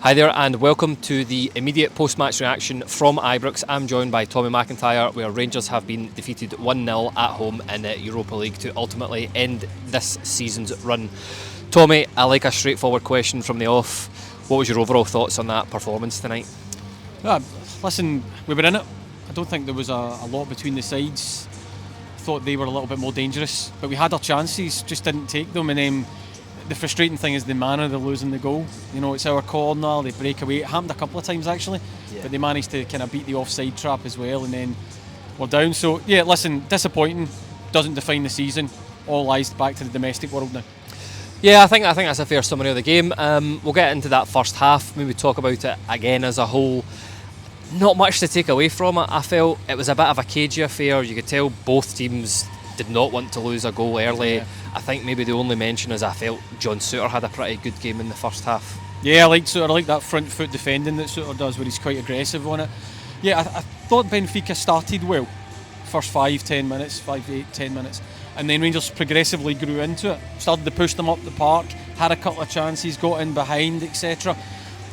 Hi there and welcome to the immediate post-match reaction from Ibrox. I'm joined by Tommy McIntyre, where Rangers have been defeated 1-0 at home in the Europa League to ultimately end this season's run. Tommy, I like a straightforward question from the off. What was your overall thoughts on that performance tonight? Listen, we were in it. I don't think there was a lot between the sides. I thought they were a little bit more dangerous, but we had our chances, just didn't take them. And then the frustrating thing is the manner they're losing the goal. You know, it's our corner, they break away. It happened a couple of times actually, but they managed to kind of beat the offside trap as well, and then we're down. So yeah, listen, disappointing. Doesn't define the season. All eyes back to the domestic world now. Yeah, I think that's a fair summary of the game. We'll get into that first half, maybe talk about it again as a whole. Not much to take away from it. I felt it was a bit of a cagey affair. You could tell both teams did not want to lose a goal early. Yeah. I think maybe the only mention is I felt John Souttar had a pretty good game in the first half. Yeah, I like Souttar. I like that front foot defending that Souttar does, where he's quite aggressive on it. Yeah, I thought Benfica started well. First 5 to 8 minutes, and then Rangers progressively grew into it. Started to push them up the park, had a couple of chances, got in behind, etc.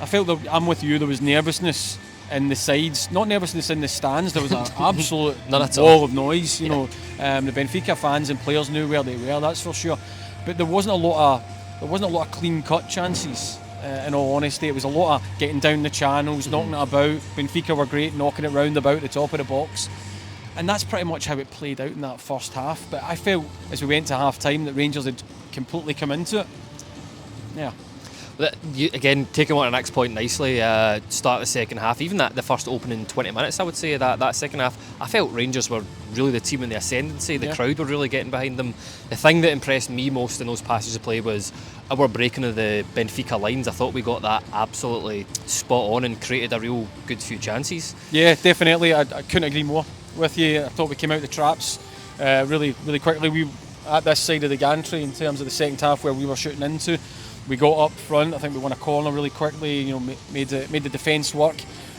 I felt that, I'm with you, there was nervousness in the sides, not nervousness in the stands. There was an absolute wall of noise. You know, the Benfica fans and players knew where they were. That's for sure. But there wasn't a lot of clean-cut chances. In all honesty, it was a lot of getting down the channels, knocking it about. Benfica were great, knocking it round about the top of the box, and that's pretty much how it played out in that first half. But I felt as we went to half-time that Rangers had completely come into it. Yeah. Again, taking on the next point nicely, start the second half, even the first opening 20 minutes, I would say, that second half, I felt Rangers were really the team in the ascendancy. The crowd were really getting behind them. The thing that impressed me most in those passages of play was our breaking of the Benfica lines. I thought we got that absolutely spot on and created a real good few chances. Yeah, definitely. I couldn't agree more with you. I thought we came out the traps really quickly. We at this side of the gantry in terms of the second half where we were shooting into. We got up front. I think we won a corner really quickly. You know, made the defence work.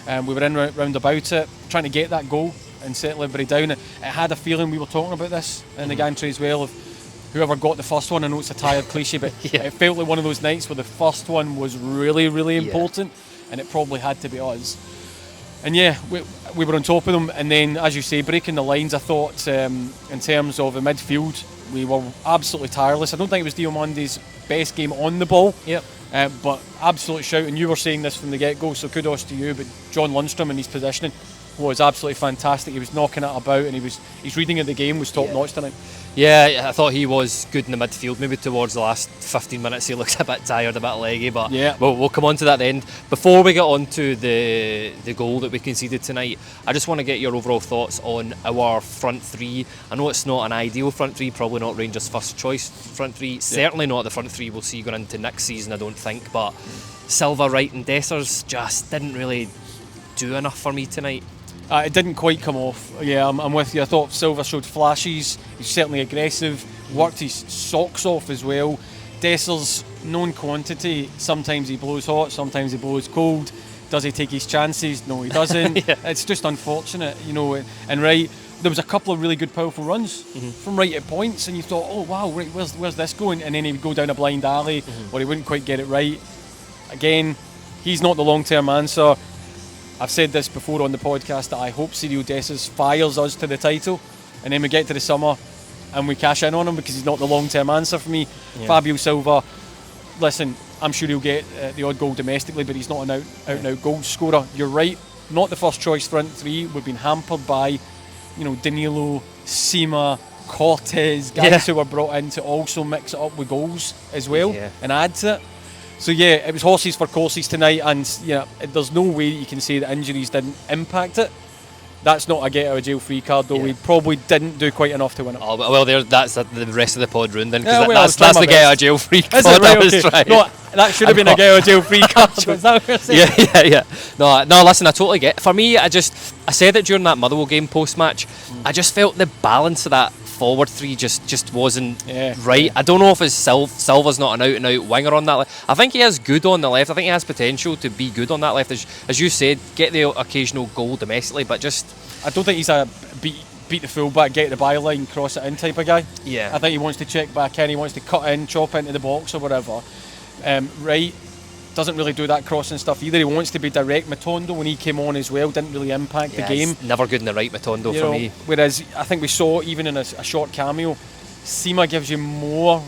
We were in round about it, trying to get that goal and settle everybody down. It had a feeling, we were talking about this in the gantry as well, of whoever got the first one. I know it's a tired cliche, but it felt like one of those nights where the first one was really important, and it probably had to be us. And yeah, we were on top of them, and then, as you say, breaking the lines. I thought in terms of the midfield, we were absolutely tireless. I don't think it was Diomande's best game on the ball, but absolute shout. And you were saying this from the get-go, so kudos to you. But John Lundstrom in his positioning was absolutely fantastic. He was knocking it about, and his reading of the game was top-notch tonight. Yeah, I thought he was good in the midfield. Maybe towards the last 15 minutes he looked a bit tired, a bit leggy, but we'll come on to that at the end. Before we get on to the goal that we conceded tonight, I just want to get your overall thoughts on our front three. I know it's not an ideal front three, probably not Rangers' first choice front three, certainly not the front three we'll see going into next season, I don't think, but Silva, Wright and Dessers just didn't really do enough for me tonight. It didn't quite come off. Yeah, I'm with you. I thought Silva showed flashes. He's certainly aggressive. Worked his socks off as well. Dessers, known quantity. Sometimes he blows hot, sometimes he blows cold. Does he take his chances? No, he doesn't. It's just unfortunate, you know. And Wright, there was a couple of really good, powerful runs from Wright at points, and you thought, oh wow, Wright, where's this going? And then he would go down a blind alley, or he wouldn't quite get it right. Again, he's not the long-term answer. I've said this before on the podcast that I hope Cyril Dessers fires us to the title, and then we get to the summer and we cash in on him because he's not the long-term answer for me. Fabio Silva, listen, I'm sure he'll get the odd goal domestically, but he's not an out-and-out goal scorer. You're right, not the first choice front three. We've been hampered by, you know, Danilo, Sima, Cortez, guys who were brought in to also mix it up with goals as well and add to it. So yeah, it was horses for courses tonight, and there's no way you can say that injuries didn't impact it. That's not a get out of jail free card, though. We probably didn't do quite enough to win it. Oh well, that's the rest of the pod ruined then, because that's the get out of jail free card. No, that should have been a get out of jail free card. Is that what you're saying? Yeah. No, listen, I totally get it. For me, I said it during that Motherwell game post-match. I just felt the balance of that forward three just wasn't right. I don't know if Silva's not an out-and-out winger on that left. I think he is good on the left. I think he has potential to be good on that left. As you said, get the occasional goal domestically, but just... I don't think he's a beat the full-back, get to the byline, cross it in type of guy. Yeah. I think he wants to check back in, he wants to cut in, chop into the box or whatever. Right, doesn't really do that crossing stuff either. He wants to be direct. Matondo, when he came on as well, didn't really impact the game. Never good in the right, Matondo, for me. Whereas I think we saw, even in a short cameo, Sima gives you more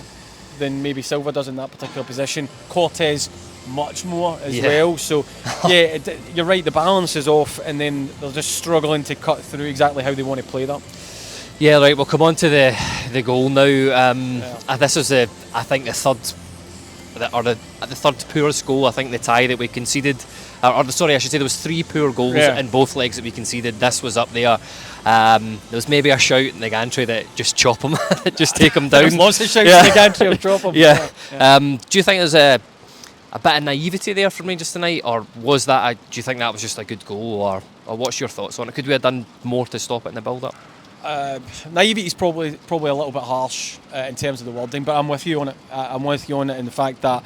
than maybe Silva does in that particular position. Cortez, much more as well. So, you're right, the balance is off, and then they're just struggling to cut through exactly how they want to play that. Yeah, right, we'll come on to the goal now. This was, I think, the third poorest goal. I think the tie that we conceded, I should say there was 3 poor goals in both legs that we conceded. This was up there. There was maybe a shout in the gantry that just chop him, just take him down. There's lots of shouts in the gantry of drop him. Do you think there's a bit of naivety there from Rangers tonight, or was that? Do you think that was just a good goal, or what's your thoughts on it? Could we have done more to stop it in the build-up? Naivety is probably a little bit harsh in terms of the wording, but I'm with you on it. I'm with you on it in the fact that,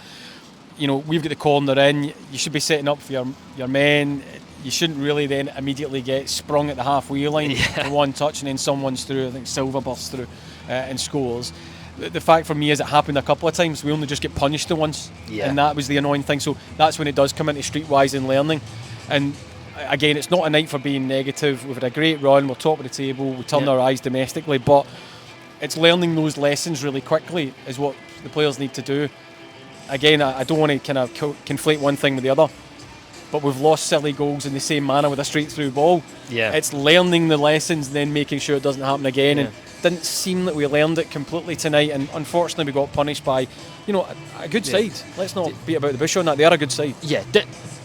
we've got the corner in. You should be setting up for your men. You shouldn't really then immediately get sprung at the halfway line for one touch, and then someone's through. I think Silva bursts through and scores. The fact for me is it happened a couple of times. We only just get punished the once, and that was the annoying thing. So that's when it does come into streetwise and learning. And again, it's not a night for being negative. We've had a great run, we're top of the table, we turned our eyes domestically, but it's learning those lessons really quickly is what the players need to do. Again, I don't want to kind of conflate one thing with the other, but we've lost silly goals in the same manner with a straight through ball. It's learning the lessons and then making sure it doesn't happen again. And didn't seem that we learned it completely tonight, and unfortunately we got punished by a good side. Let's not beat about the bush on that. They are a good side.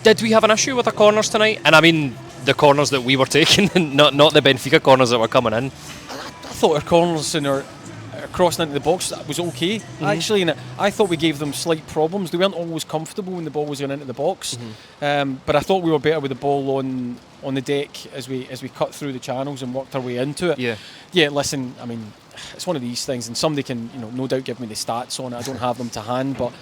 Did we have an issue with the corners tonight? And I mean the corners that we were taking, not the Benfica corners that were coming in. I thought our corners and our crossing into the box was okay, actually, and I thought we gave them slight problems. They weren't always comfortable when the ball was going into the box, but I thought we were better with the ball on the deck as we cut through the channels and worked our way into it. Listen, I mean, it's one of these things, and somebody can no doubt give me the stats on it. I don't have them to hand, but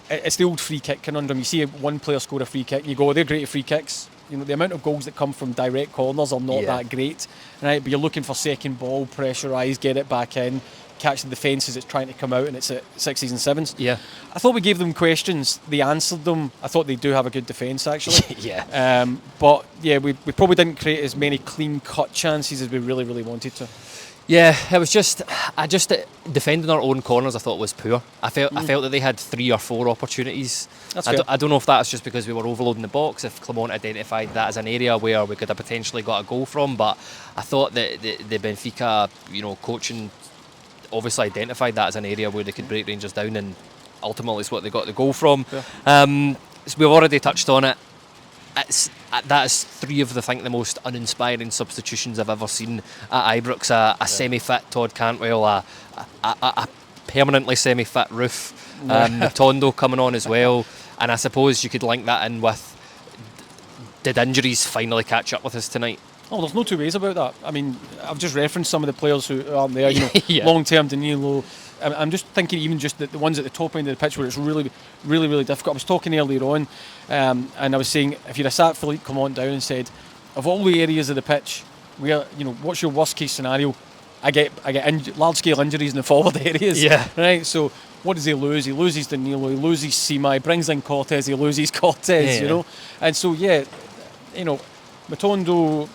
it's the old free kick conundrum. You see one player score a free kick, and you go, they're great at free kicks. The amount of goals that come from direct corners are not that great, right? But you're looking for second ball, pressurise, get it back in, catch the defence as it's trying to come out, and it's at 6s and 7s. I thought we gave them questions. They answered them. I thought they do have a good defence, actually. But we probably didn't create as many clean-cut chances as we really, really wanted to. It was just defending our own corners I thought was poor. I felt that they had 3 or 4 opportunities. I don't know if that's just because we were overloading the box, if Clement identified that as an area where we could have potentially got a goal from, but I thought that the Benfica coaching obviously identified that as an area where they could break Rangers down, and ultimately it's what they got the goal from. So we've already touched on it. That is 3 of the most uninspiring substitutions I've ever seen at Ibrox. A semi-fit Todd Cantwell, a permanently semi-fit Roof, Matondo coming on as well, and I suppose you could link that in with, did injuries finally catch up with us tonight? Oh, there's no two ways about that. I mean, I've just referenced some of the players who aren't there. Long-term Danilo. I'm just thinking even just the ones at the top end of the pitch where it's really, really, really difficult. I was talking earlier on, and I was saying if you'd have sat Philippe Clement down and said, of all the areas of the pitch, where what's your worst case scenario? I get large-scale injuries in the forward areas. Right. So what does he lose? He loses Danilo. He loses Sima. He brings in Cortez. He loses Cortez. And so Matondo.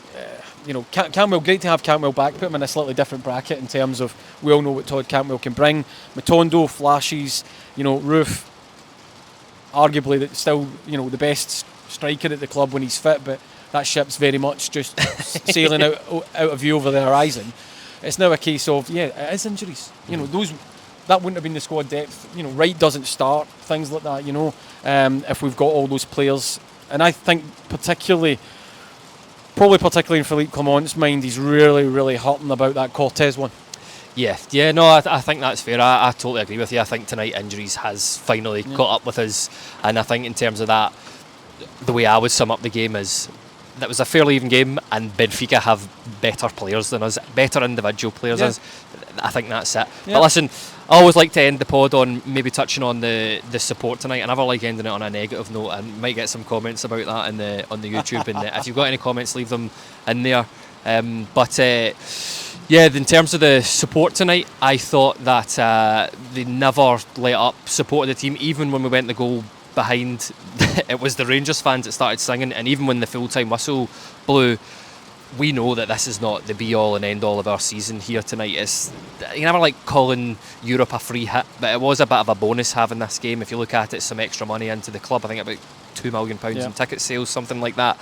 Cantwell, great to have Cantwell back. Put him in a slightly different bracket in terms of we all know what Todd Cantwell can bring. Matondo flashes, Roof, arguably still the best striker at the club when he's fit, but that ship's very much just sailing out of view over the horizon. It's now a case of it is injuries. That wouldn't have been the squad depth. Wright doesn't start, things like that. If we've got all those players, and I think particularly in Philippe Clement's mind, he's really, really hurting about that Cortez one. I think that's fair. I totally agree with you. I think tonight injuries has finally caught up with us, and I think in terms of that, the way I would sum up the game is that was a fairly even game, and Benfica have better players than us, better individual players than us. I think that's it. But listen, I always like to end the pod on maybe touching on the support tonight. I never like ending it on a negative note. I might get some comments about that on the YouTube, and if you've got any comments, leave them in there. In terms of the support tonight, I thought that they never let up, supported the team, even when we went the goal behind, it was the Rangers fans that started singing, and even when the full-time whistle blew, we know that this is not the be-all and end-all of our season here tonight. You never like calling Europe a free hit, but it was a bit of a bonus having this game. If you look at it, some extra money into the club, I think about £2 million in ticket sales, something like that.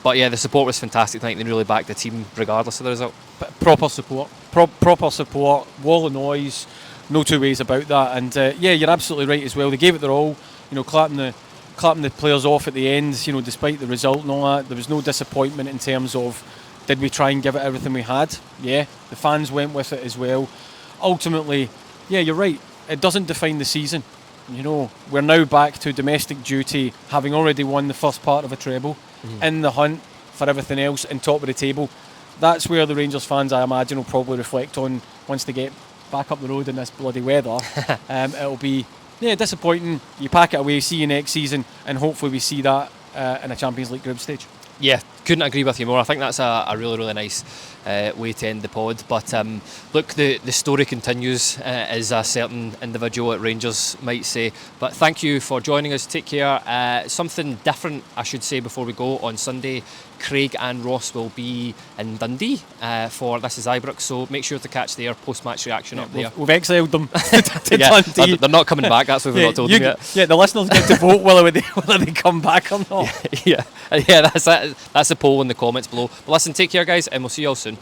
But yeah, the support was fantastic tonight. They really backed the team regardless of the result. Proper support, proper support, wall of noise, no two ways about that. And yeah, you're absolutely right as well. They gave it their all, clapping the players off at the end, despite the result and all that. There was no disappointment in terms of, did we try and give it everything we had? Yeah, the fans went with it as well. Ultimately, yeah, you're right, it doesn't define the season. We're now back to domestic duty, having already won the first part of a treble, in the hunt for everything else and top of the table. That's where the Rangers fans, I imagine, will probably reflect on once they get back up the road in this bloody weather. It'll be disappointing. You pack it away, see you next season, and hopefully we see that in a Champions League group stage. Yeah, couldn't agree with you more. I think that's a really, really nice way to end the pod. But look, the story continues, as a certain individual at Rangers might say. But thank you for joining us. Take care. Something different, I should say, before we go. On Sunday, Craig and Ross will be in Dundee for This Is Ibrox, so make sure to catch their post-match reaction up there. We've exiled them to Dundee. They're not coming back, that's what we've not told them yet. Yeah, the listeners get to vote whether they come back or not. Yeah, that's it. That's the poll in the comments below. But listen, take care guys, and we'll see you all soon.